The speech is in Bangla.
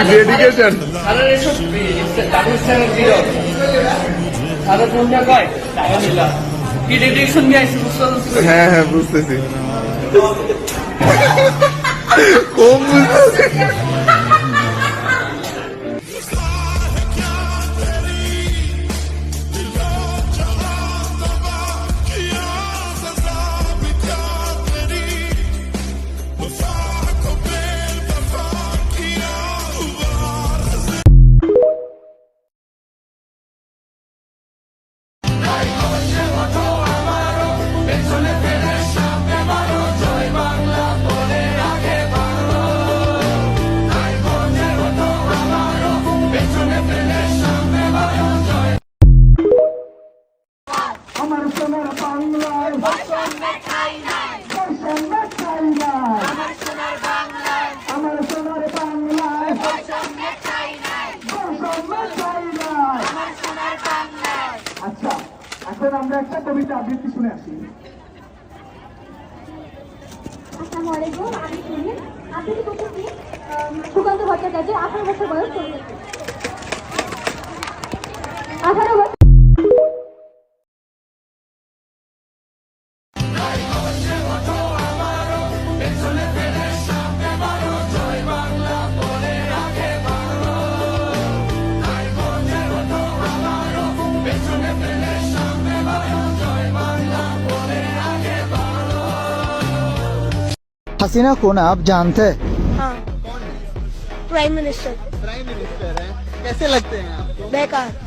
ডেডিকেশন। হ্যাঁ হ্যাঁ বুঝতেছি, কম বুঝতেছি। আমার সোনার বাংলায় বৈষম্যে ঠাঁই নাই, বৈষম্যে ঠাঁই নাই, আমার সোনার বাংলায়, আমার সোনার বাংলায় বৈষম্যে ঠাঁই নাই, বৈষম্যে ঠাঁই নাই, আমার সোনার বাংলায়। আচ্ছা, এখন আমরা একটা কবিতা আবৃত্তি শুনে আসি। আসসালামু আলাইকুম, আমি সুনীল। আবৃত্তি করতেছি সুকান্ত ভট্টাচার্য। 18 বছর বয়স, চলতেছে 18 বছর। हसीना कौन है आप जानते हैं? हाँ, प्राइम मिनिस्टर। प्राइम मिनिस्टर है। कैसे लगते हैं आपको? बेकार।